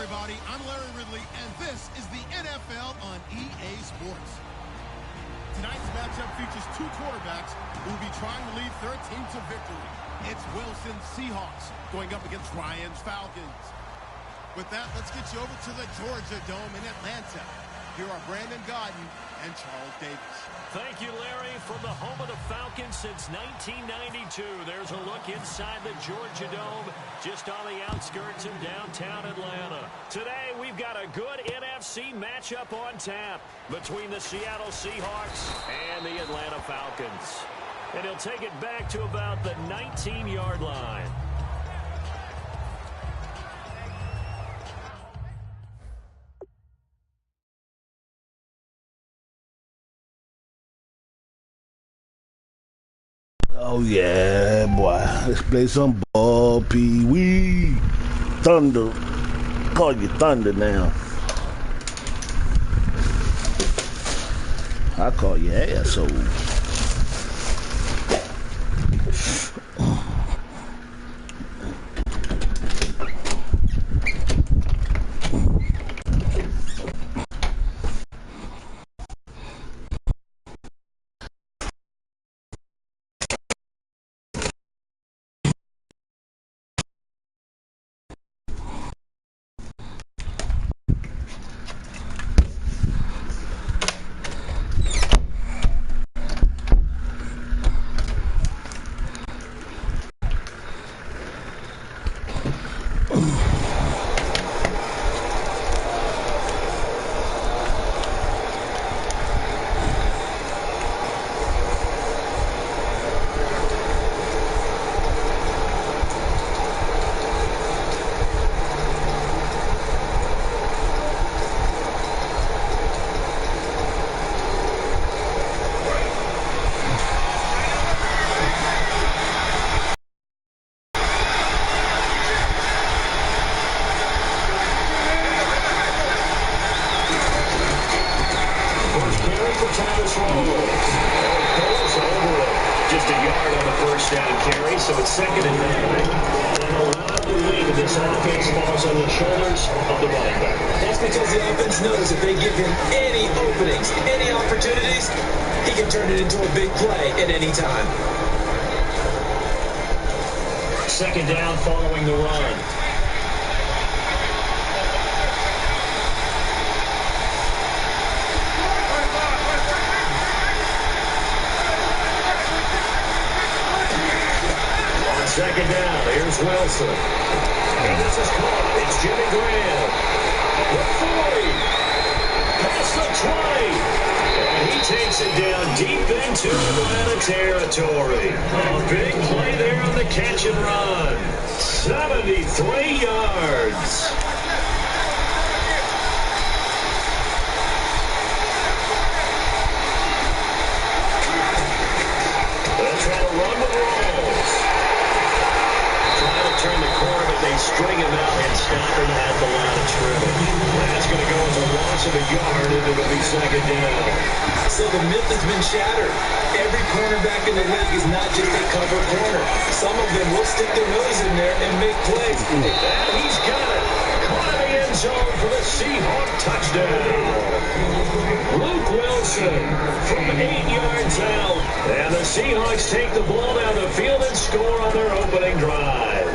everybody. I'm Larry Ridley, and this is the NFL on EA Sports. Tonight's matchup features two quarterbacks who will be trying to lead their team to victory. It's Wilson's Seahawks going up against Ryan's Falcons. With that, let's get you over to the Georgia Dome in Atlanta. Here are Brandon Gaudin and Charles Davis. Thank you, Larry. From the home of the Falcons since 1992, there's a look inside the Georgia Dome, just on the outskirts of downtown Atlanta. Today, we've got a good NFC matchup on tap between the Seattle Seahawks and the Atlanta Falcons. And he'll take it back to about the 19-yard line. Oh yeah, boy. Let's play some ball, Pee-wee. Thunder. Call you Thunder now. I call you asshole. Just a yard on the first down carry, so it's 2nd and 9. And a lot of the weight of this offense falls on the shoulders of the running back. That's because the offense knows if they give him any openings, any opportunities, he can turn it into a big play at any time. 2nd down following the run. Second down, here's Wilson. And this is caught. It's Jimmy Graham. The 40. Past the 20. And he takes it down deep into Atlanta territory. A big play there on the catch and run. 73 yards. They'll try to run the balls. Turn the corner, but they string him out and stop him at the line of scrimmage. That's going to go as a loss of a yard, and it'll be 2nd down. So the myth has been shattered. Every cornerback in the league is not just a cover corner. Some of them will stick their nose in there and make plays. And he's got it. Caught in the end zone for the Seahawk touchdown. Luke Wilson from 8 yards out. And the Seahawks take the ball down the field and score on their opening drive.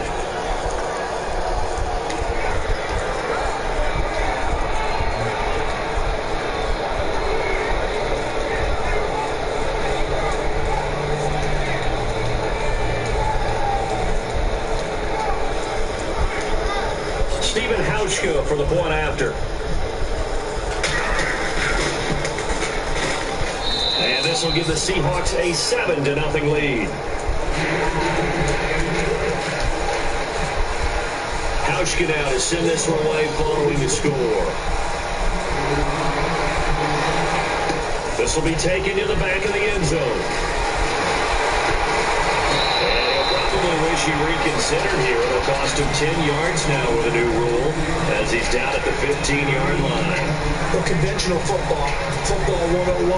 For the point after. And this will give the Seahawks a 7-0 lead. Hauschka now to send this one away following the score. This will be taken to the back of the end zone. And he'll probably wish she reconsidered here. It'll cost him 10 yards now with a new rule as he's down at the 15-yard line. Well, conventional football 101,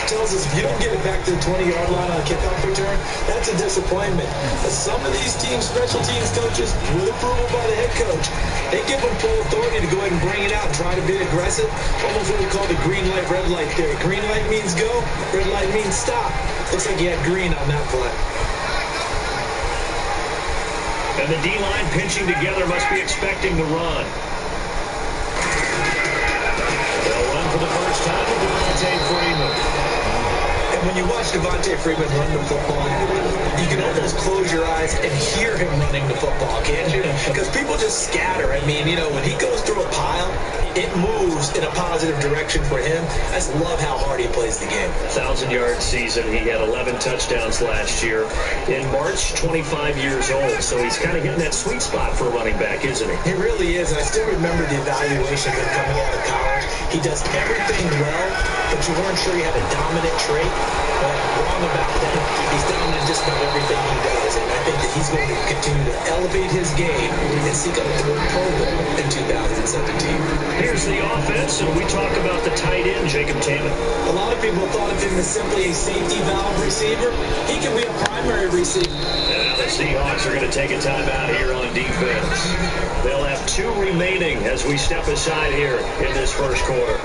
tells us if you don't get it back to the 20-yard line on a kickoff return, that's a disappointment. But some of these teams, special teams coaches, with approval by the head coach, they give them full authority to go ahead and bring it out and try to be aggressive. Almost what we call the green light, red light theory. Green light means go, red light means stop. Looks like you had green on that play. And the D-line pinching together must be expecting the run. They'll run for the first time with Devontae Freeman. And when you watch Devontae Freeman run the football, you can almost close your eyes and hear him running the football, can't you? Because people just scatter. I mean, you know, when he goes through a pile, it moves in a positive direction for him. I just love how hard he plays the game. 1,000-yard season. He had 11 touchdowns last year. In March, 25 years old. So he's kind of hitting that sweet spot for a running back, isn't he? He really is. I still remember the evaluation of him coming out of college. He does everything well, but you weren't sure he had a dominant trait. But wrong about that. He's dominant in just about everything he does. And I think that he's going to continue to elevate his game and seek out a third Pro Bowl in 2017. Here's the offense, and we talk about the tight end, Jacob Taman. A lot of people thought of him as simply a safety valve receiver. He can be a primary receiver. And now the Seahawks are going to take a timeout here on defense. They'll have 2 remaining as we step aside here in this first quarter.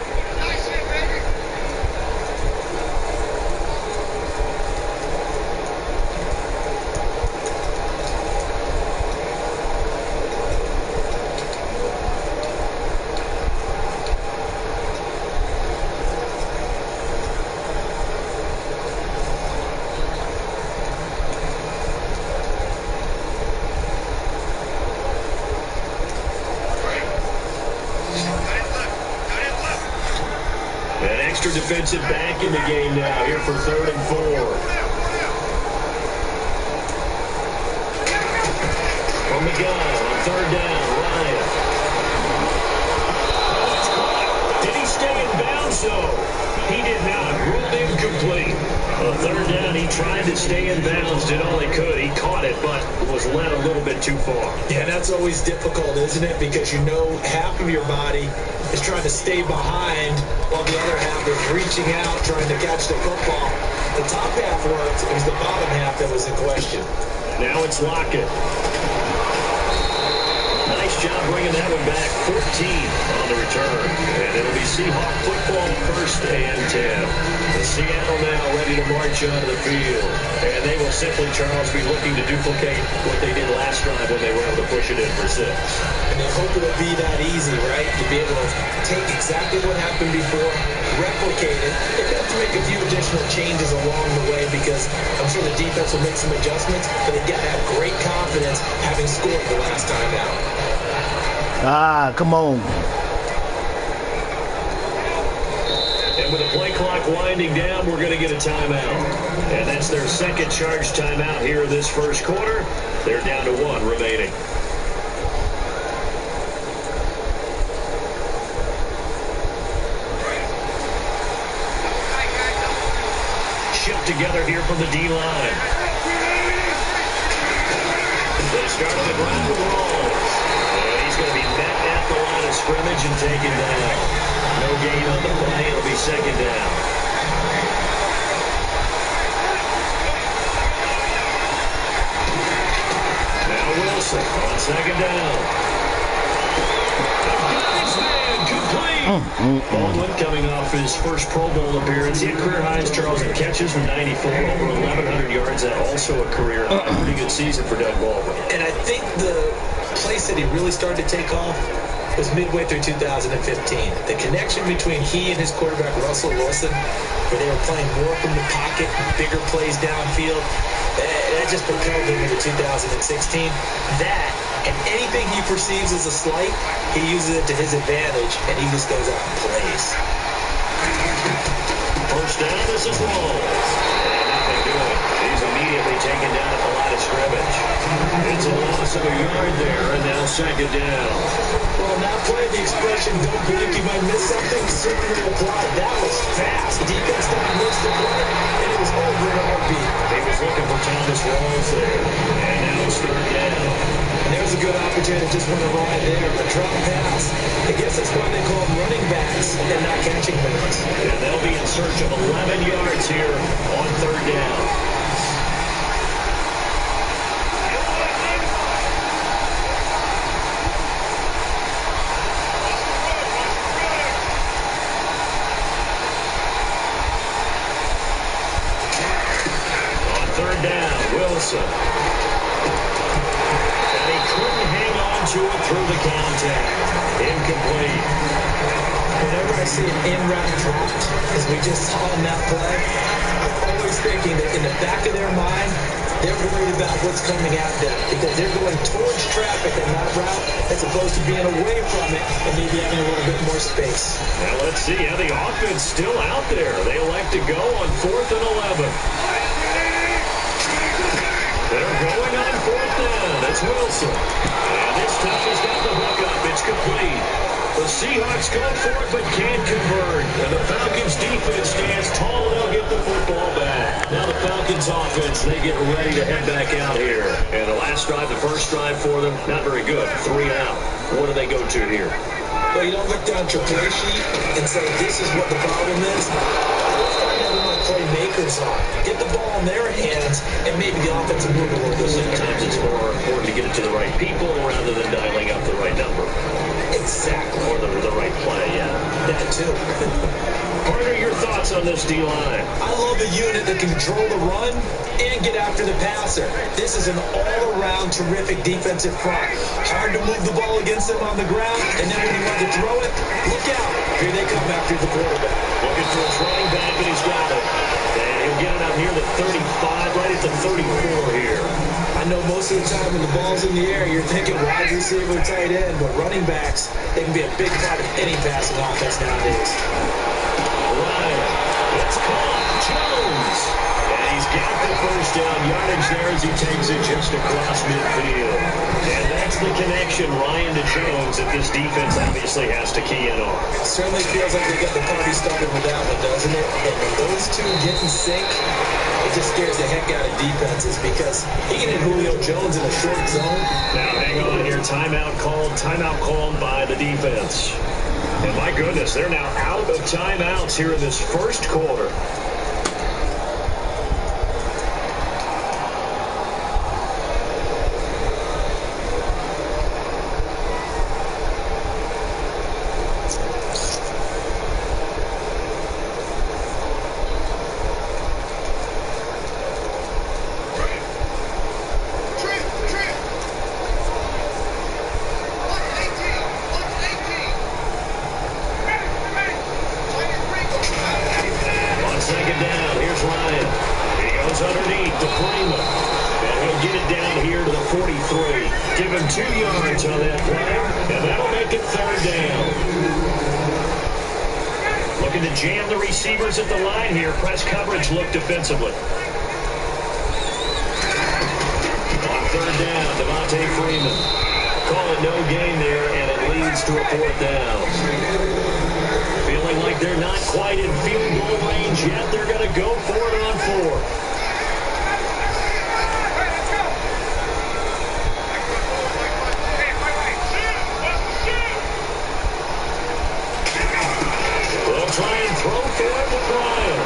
Defensive back in the game now, here for 3rd and 4. From the gun on 3rd down, Ryan. That's caught. Did he stay in bounds, though? He did not. Ruled incomplete. On 3rd down, he tried to stay in bounds, did all he could. He caught it, but was led a little bit too far. Yeah, that's always difficult, isn't it? Because you know half of your body is trying to stay behind while the other half is reaching out, trying to catch the football. The top half worked. It was the bottom half that was in question. Now it's LocalKaT. Nice job bringing that one back. 14 on the return. And it'll be Seahawk football 1st and 10. The Seattle now ready to march onto the field. And they will simply, Charles, be looking to duplicate what they did last drive when they were able to push it in for 6. And they hope it'll be that easy, right? To be able to take exactly what happened before, replicate it. They have to make a few additional changes along the way because I'm sure the defense will make some adjustments, but they got to have great confidence having scored the last time out. Ah, come on. And with the play clock winding down, we're going to get a timeout. And that's their second charge timeout here in this first quarter. They're down to 1 remaining. Shift together here from the D-line. They start on the ground with Rawls. And he's going to be met at the line of scrimmage and taken down. No gain on the play. It'll be 2nd down. Now Wilson on 2nd down. Nice man, complete. Baldwin coming off his first Pro Bowl appearance. He had career highs, Charles, in catches from 94, over 1,100 yards. That also a career high. Pretty good season for Doug Baldwin. And I think the place that he really started to take off was midway through 2015. The connection between he and his quarterback, Russell Wilson, where they were playing more from the pocket, bigger plays downfield, that just propelled him into 2016. That, and anything he perceives as a slight, he uses it to his advantage, and he just goes out and plays. First down, this is Rawls. Nothing doing. He's immediately taken down at the line of scrimmage. It's a loss of a yard there, and now 2nd down. Well, now playing the expression, don't blink, you might miss something, certainly applied. That was fast. Defense didn't miss the play, and it was over in a heartbeat. He was looking for Thomas Rawls there. And now it's 3rd down. good opportunity to just win a ride there, but drop pass. I guess that's why they call them running backs and not catching backs. And they'll be in search of 11 yards here on third down. Third down, Wilson. And he couldn't hang on to it through the contact. Incomplete. Whenever I see an in-route dropped, as we just saw in that play, I'm always thinking that in the back of their mind, they're worried about what's coming at them because they're going towards traffic on that route as opposed to being away from it and maybe having a little bit more space. Now let's see how the offense still out there. They elect to go on 4th and 11. They're going on 4th down. That's Wilson. And this time he's got the hook up. It's complete. The Seahawks go for it but can't convert. And the Falcons defense stands tall. They'll get the football back. Now the Falcons offense, they get ready to head back out here. And the last drive, the first drive for them, not very good. 3 out. What do they go to here? Well, you don't look down your play sheet and say this is what the problem is. Playmakers on. Get the ball in their hands, and maybe the offense will move a little bit. Sometimes it's more important to get it to the right people rather than dialing up the right number. Exactly. Or the right play, yeah. That too. Carter, your thoughts on this D-line? I love a unit that can control the run and get after the passer. This is an all-around terrific defensive front. Hard to move the ball against them on the ground, and then when you want to throw it, look out. Here they come after the quarterback. Looking for his running back, and he's got it. And he'll get it out near the 35, right at the 34 here. I know most of the time when the ball's in the air, you're thinking wide receiver, tight end, but running backs, they can be a big part of any passing offense nowadays. Ryan, it's caught. Jones. And he's got the first down yardage there as he takes it just across midfield. And that's the connection, Ryan to Jones, that this defense obviously has to key in on. It certainly feels like they got the party started with that one, doesn't it? And when those two get in sync, it just scares the heck out of defenses because he can hit Julio Jones in a short zone. Now hang on here, timeout called by the defense. And my goodness, they're now out of timeouts here in this first quarter. Jam the receivers at the line here. Press coverage look defensively. On third down, Devontae Freeman. Call it no gain there, and it leads to a 4th down. Feeling like they're not quite in field goal range yet. They're going to go for it on 4th. Try and throw for it with Ryan.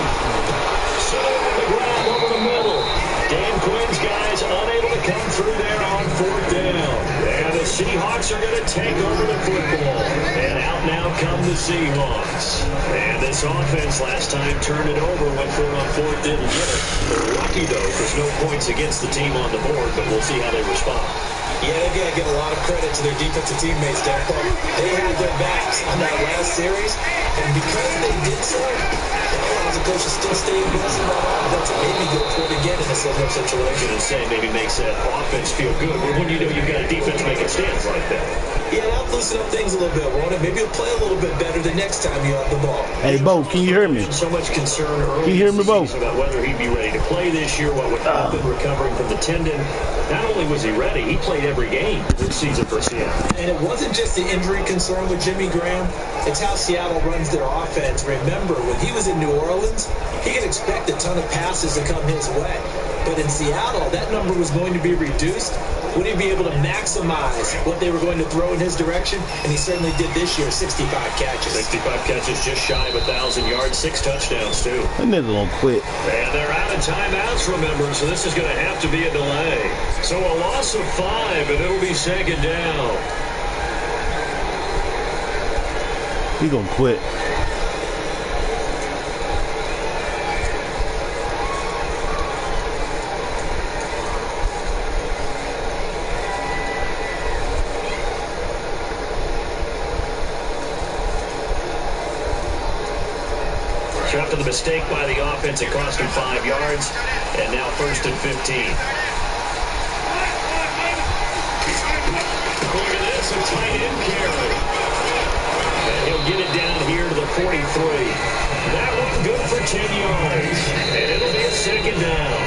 So the grab over the middle. Dan Quinn's guys unable to come through there on 4th down. And the Seahawks are going to take over the football. And out now come the Seahawks. And this offense last time turned it over, went for it on 4th, didn't get it. They're lucky, though, because no points against the team on the board, but we'll see how they respond. Yeah, they've got to give a lot of credit to their defensive teammates, Dan. They had their backs on that last series, and because they did so, that allows the coach to still stay aggressive on offense and maybe go for it again in a similar situation. And say maybe makes that offense feel good. Well, when you know you've got a defense making stands like that. Yeah, that'll loosen up things a little bit, won't it? Maybe you'll play a little bit better the next time you have the ball. Hey, Bo, can you hear me? So much concern early can you hear me, Bo? About whether he'd be ready to play this year, what would happen recovering from the tendon. Not only was he ready, he played every game this season for Seattle. And it wasn't just the injury concern with Jimmy Graham. It's how Seattle runs their offense. Remember, when he was in New Orleans, he could expect a ton of passes to come his way. But in Seattle, that number was going to be reduced. would he be able to maximize what they were going to throw in his direction? And he certainly did this year, 65 catches. 65 catches, just shy of 1,000 yards, 6 touchdowns, too. That nigga gonna quit. And they're out of timeouts, remember, so this is going to have to be a delay. So a loss of 5, and it'll be second down. He gonna quit. After the mistake by the offense, it cost him 5 yards, and now 1st and 15. Look at this, a tight end carry. And he'll get it down here to the 43. That one good for 10 yards, and it'll be a second down.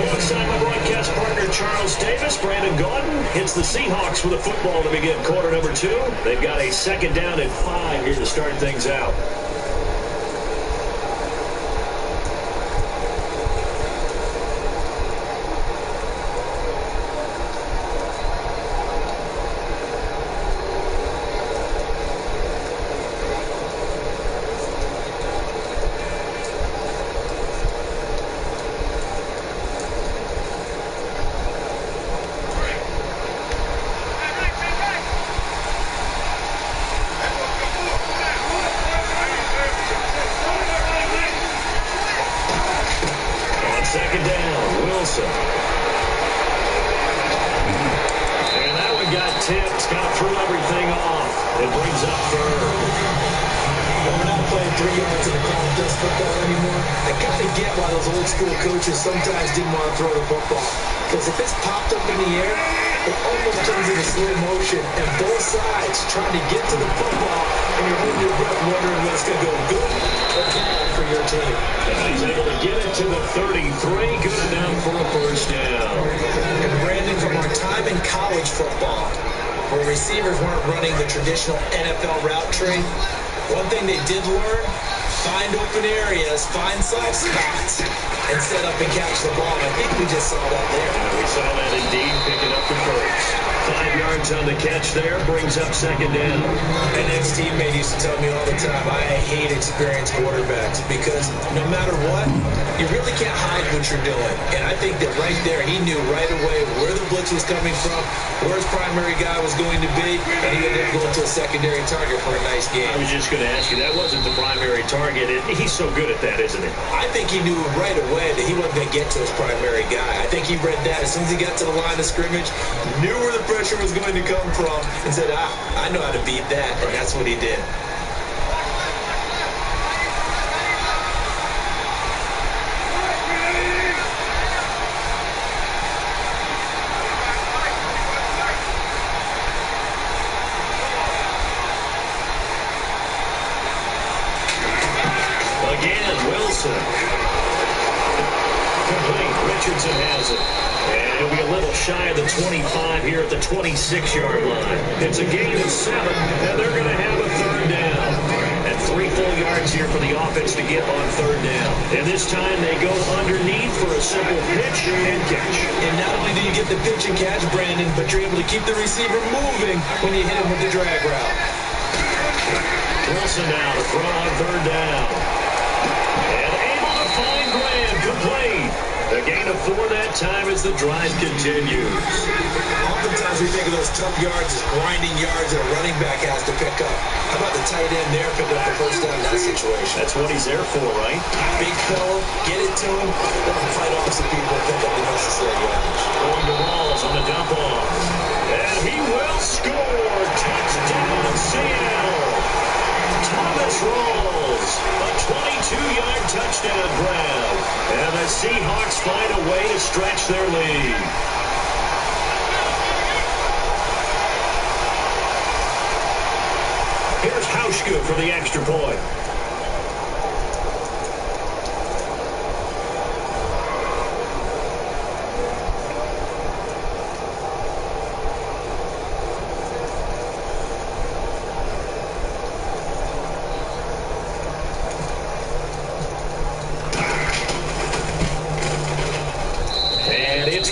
Alongside my broadcast partner, Charles Davis, Brandon Gaudin hits the Seahawks with a football to begin quarter number 2. They've got a second down and 5 here to start things out. Second down, Wilson. And that one got tipped, kind of threw everything off. It brings up third. We're not playing 3 yards in the college does football anymore. I got to get why those old school coaches sometimes didn't want to throw the football. Because if it's popped up in the air, it almost turns into slow motion. And both sides trying to get to the football, and you're holding your breath wondering whether it's going to go good or bad for your team. And he's able to get it to the 33. Good enough for a first down. And Brandon, from our time in college football, where receivers weren't running the traditional NFL route tree, one thing they did learn, find open areas, find soft spots, and set up and catch the ball. I think we just saw that there. And we saw that indeed, picking up the first. 5 yards on the catch there, brings up second down. An ex-teammate used to tell me all the time, I hate experienced quarterbacks because no matter what, you really can't hide what you're doing. And I think that right there, he knew right away where the blitz was coming from, where his primary guy was going to be, and he ended up going to a secondary target for a nice game. I was just going to ask you, that wasn't the primary target. He's so good at that, isn't he? I think he knew right away that he wasn't going to get to his primary guy. I think he read that as soon as he got to the line of scrimmage, knew where the pressure was going to come from, and said, I know how to beat that, and that's what he did. Again, Wilson. Complete. Richardson has it. And it'll be a little shy of the 25 here at the 26-yard line. It's a gain of 7, and they're going to have a third down. And 3 full yards here for the offense to get on third down. And this time they go underneath for a simple pitch and catch. And not only do you get the pitch and catch, Brandon, but you're able to keep the receiver moving when you hit him with the drag route. Wilson now to throw on third down. And able to find Graham, complete. A gain of 4 that time as the drive continues. Oftentimes we think of those tough yards as grinding yards that a running back has to pick up. How about the tight end there picking up the first down in that situation? That's what he's there for, right? Big fella, get it to him, let him fight off some people and pick up the necessary yardage. Going to Rawls on the dump off. And he will score. Touchdown, Seattle. Thomas Rawls, a 22-yard touchdown grab. And the Seahawks find a way to stretch their lead. Here's Hauschka for the extra point.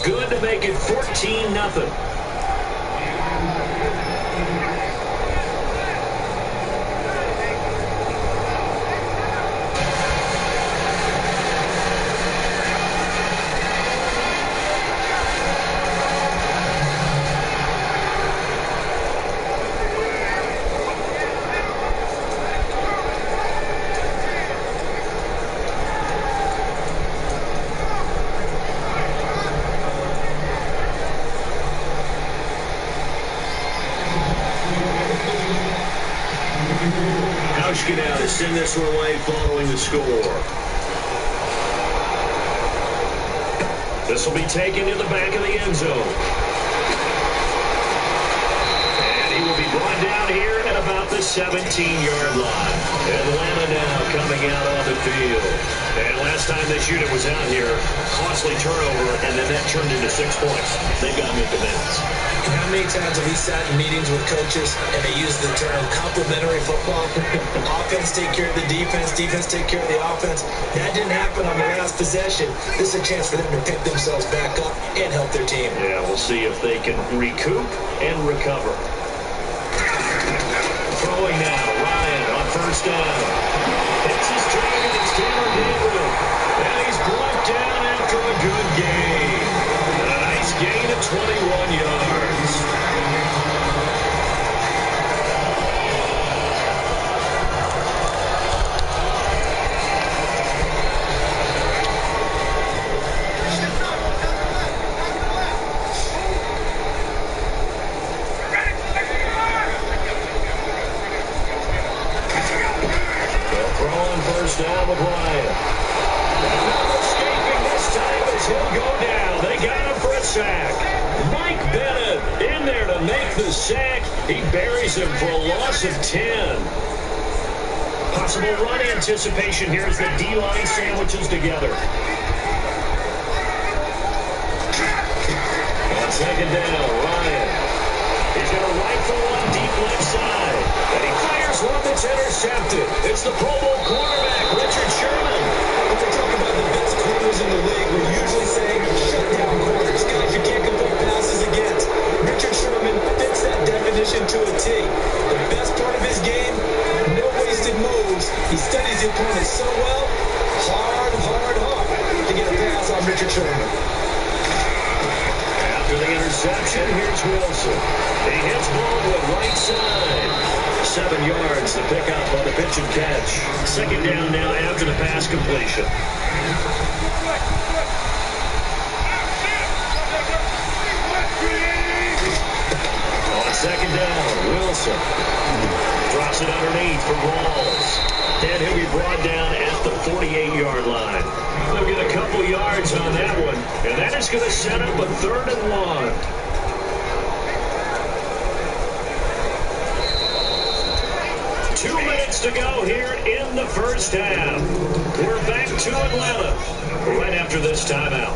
good to make it 14-0. Now to send this one away following the score. This will be taken in the back of the end zone. And he will be brought down here at about the 17-yard line. Atlanta now coming out on the field. And last time this unit was out here, costly turnover, and then that turned into 6 points. They've got to make amends. How many times have we sat in meetings with coaches and they use the term complementary football? Offense take care of the defense, defense take care of the offense. That didn't happen on the last possession. This is a chance for them to pick themselves back up and help their team. Yeah, we'll see if they can recoup and recover. Throwing now, Ryan on first down. Hits his target, it's Taylor Gabriel. And he's brought down after a good gain. And a nice gain of 21 yards. Down with Ryan. Not escaping this time as he'll go down. They got him for a sack. Mike Bennett in there to make the sack. He buries him for a loss of 10. Possible run anticipation here as the D-line sandwiches together. On second down, Ryan. He's going to rifle one deep left side. And he fires one that's intercepted. It's the Pro Bowl quarterback, Richard Sherman. When we talk about the best corners in the league, we're usually saying shutdown corners, guys you can't complete passes against. Richard Sherman fits that definition to a T. The best part of his game, no wasted moves. He studies the opponent so well, hard to get a pass on Richard Sherman. After the interception, here's Wilson. He hits Baldwin right side. 7 yards to pick up on the pitch and catch. Second down now after the pass completion. On second down, Wilson drops it underneath for Rawls. And he'll be brought down at the 48-yard line. They'll get a couple yards on that one, and that is going to set up a 3rd and 1. 2 minutes to go here in the first half. We're back to Atlanta right after this timeout.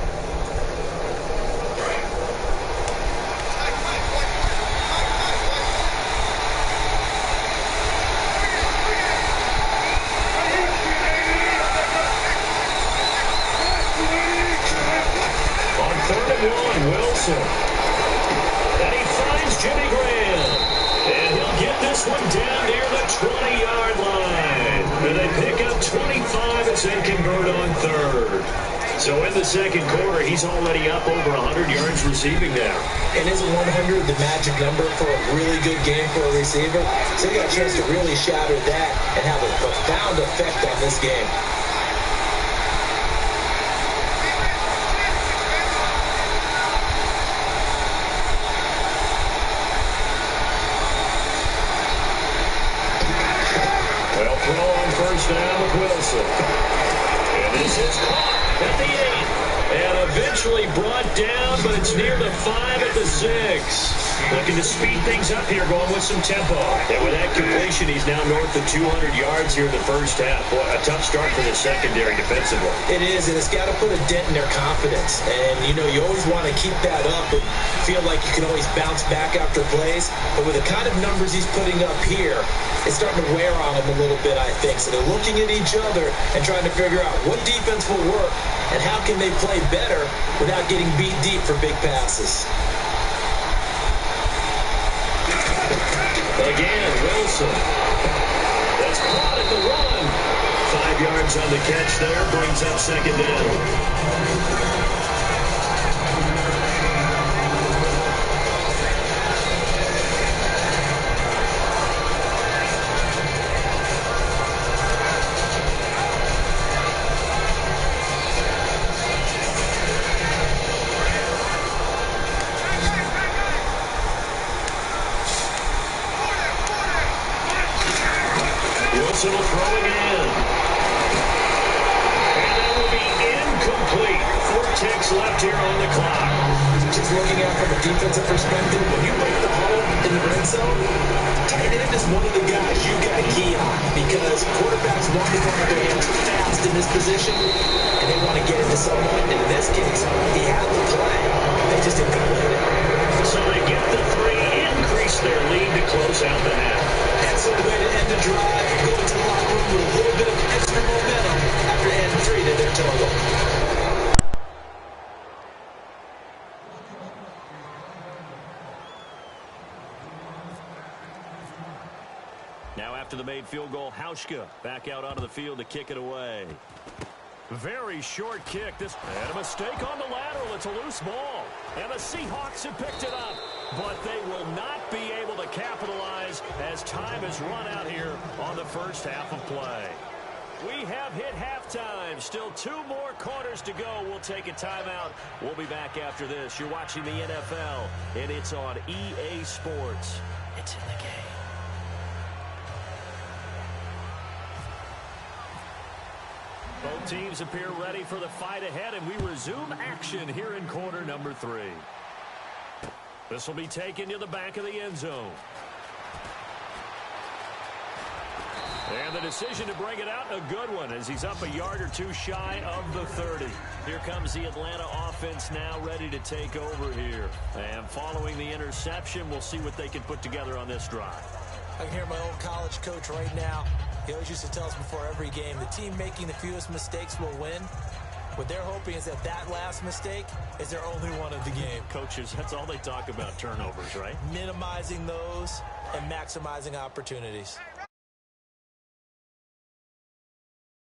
On 3rd and 1, Wilson. And he finds Jimmy Graham. And he'll get this one down near the 20-yard line. And they pick up 25 as they convert on 3rd. So in the second quarter, he's already up over 100 yards receiving now. And isn't 100 the magic number for a really good game for a receiver? So he got a chance to really shatter that and have a profound effect on this game. First down with Wilson. And this is caught at the 8. And eventually brought down, but it's near the 5 at the 6. Looking to speed things up here, going with some tempo. And with that completion, he's now north of 200 yards here in the first half. Boy, a tough start for the secondary defensively. It is, and it's got to put a dent in their confidence. And, you know, you always want to keep that up and feel like you can always bounce back after plays. But with the kind of numbers he's putting up here, it's starting to wear on them a little bit, I think. So they're looking at each other and trying to figure out what defense will work and how can they play better without getting beat deep for big passes. Again, Wilson. That's caught at the run. 5 yards on the catch there, brings up second down. Wilson will throw again. And that will be incomplete. 4 ticks left here on the clock. Just looking at from a defensive perspective, when you break the hole in the red zone, tight end is one of the guys you got to key on because quarterbacks want to go hands fast in this position, and they want to get into someone. And in this case, he had the play. They just didn't complete it. So they get the 3, increase their lead to close out the half. Excellent way to end the drive. Go into the locker room with a little bit of extra momentum after adding 3 to their total. Now after the made field goal, Hauschka back out onto the field to kick it away. Very short kick. And a mistake on the lateral. It's a loose ball. And the Seahawks have picked it up. But they will not be able to capitalize as time has run out here on the first half of play. We have hit halftime. Still 2 more quarters to go. We'll take a timeout. We'll be back after this. You're watching the NFL, and it's on EA Sports. It's in the game. Both teams appear ready for the fight ahead, and we resume action here in quarter number 3. This will be taken to the back of the end zone. And the decision to bring it out, a good one, as he's up a yard or 2 shy of the 30. Here comes the Atlanta offense now ready to take over here. And following the interception, we'll see what they can put together on this drive. I can hear my old college coach right now. He always used to tell us before every game, the team making the fewest mistakes will win. What they're hoping is that last mistake is their only one of the game. Coaches, that's all they talk about, turnovers, right? Minimizing those and maximizing opportunities.